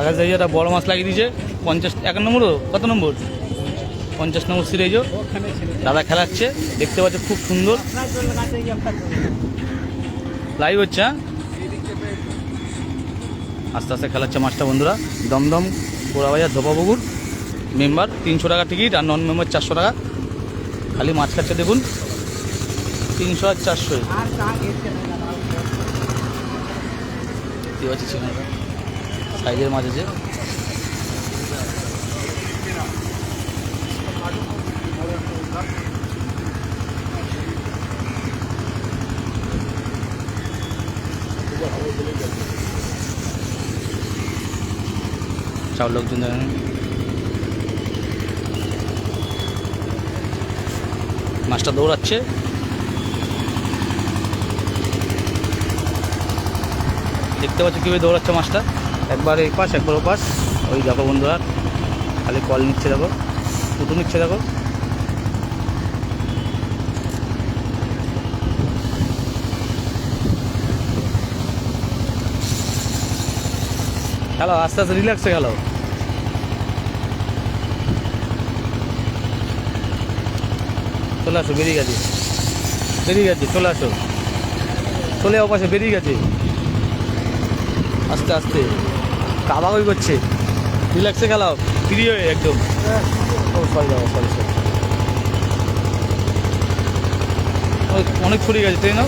আকাশ দাই একটা বড় মাছ লাগিয়ে দিয়েছে 50 1 নম্বর, কত নম্বর 50 নম্বর সিরিজ দাদা খেলাচ্ছে, দেখতে পাচ্ছে খুব সুন্দর লাইভ হচ্ছে। আস্তে আস্তে খেলাচ্ছে মাছটা বন্ধুরা। দমদম পোড়াবাজার ধোপাপুকুর, মেম্বার 300 টাকা টিকিট আর নন মেম্বার 400 টাকা। খালি মাছ খাচ্ছে দেখুন, 300 আর 400 সাইজের মাছ আছে। সব লোকজন মাছটা দৌড়াচ্ছে, দেখতে পাচ্ছি কীভাবে দৌড়াচ্ছে মাছটা, একবার এই পাশ একবার ও পাশ। ওই দেখো বন্ধুরা খালি কল নিচ্ছে, দেখো ফুটু নিচ্ছে, দেখো খেলো আস্তে আস্তে রিল্যাক্সে খেলো। চলে আসো, বেরিয়ে গেছে চলে আসো, চলে ওপাশে বেরিয়ে গেছে। আস্তে আস্তে কাবাগই করছে, রিল্যাক্সে খেলাও, ফ্রি হয়ে একদম। ও সরি বাবা, সরি অনেক ছড়িয়ে গেছে, তাই না?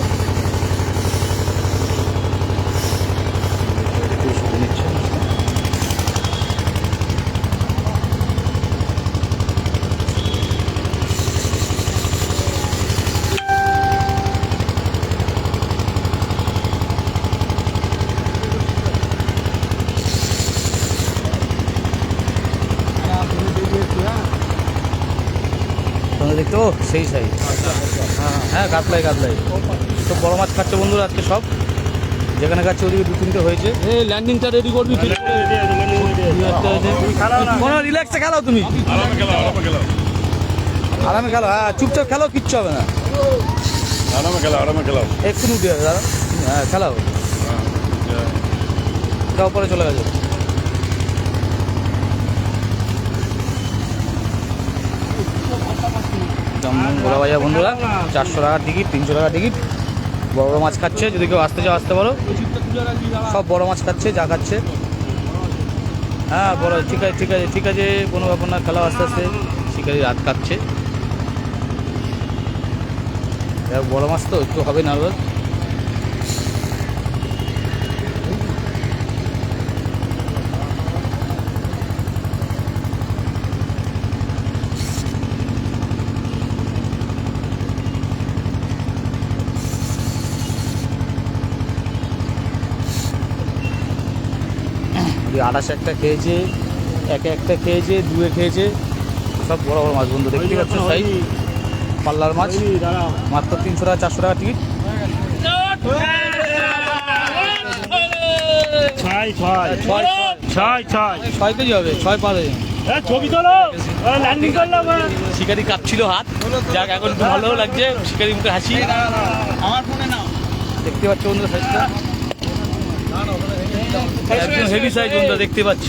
দেখতে ও সেই সাইজ, হ্যাঁ কাতলাই তো বড় মাছ খাচ্ছে বন্ধুরা আজকে সব। যেখানে খাচ্ছে ওদিকে 2-3টে হয়েছে। এই ল্যান্ডিংটা রেডি করবি, কোনো রিল্যাক্সে খেলাও, তুমি আরামে খেলো, হ্যাঁ চুপচাপ খেলো, কিচ্ছু হবে না, আরামে খেলাও। একটু উঠে যাবে দাদা, হ্যাঁ খেলাও, পরে চলে গেছে। গোলাবাজার বন্ধুরা 400 টাকা টিকিট, 300 টাকা টিকিট। বড় মাছ খাচ্ছে, যদি কেউ আসতে চাও আসতে পারো। সব বড় মাছ খাচ্ছে, যা খাচ্ছে। হ্যাঁ বড়, ঠিক আছে কোনো ব্যাপার না, খেলা আস্তে আস্তে। শিকারি রাত কাটছে, বড় মাছ তো একটু হবে নার্ভাস। আড়াশে একটা খেয়েছে, একটা খেয়েছে, 2 খেয়েছে, সব বড় বড় মাছ বন্ধু দেখতে পাচ্ছ। সাইজ পাল্লার মাছ, মাত্র 300 টাকা 400 টাকা টিকিট। 6 কেজি হবে, 6 পারে। শিকারি কাঁপছিল হাত, যাক এখন একটু ভালো লাগছে, শিকারি মুখে হাসি। দেখতে পাচ্ছ বন্ধু সাইজটা, একদম হেভি সাইজ বন্ধু দেখতে পাচ্ছ।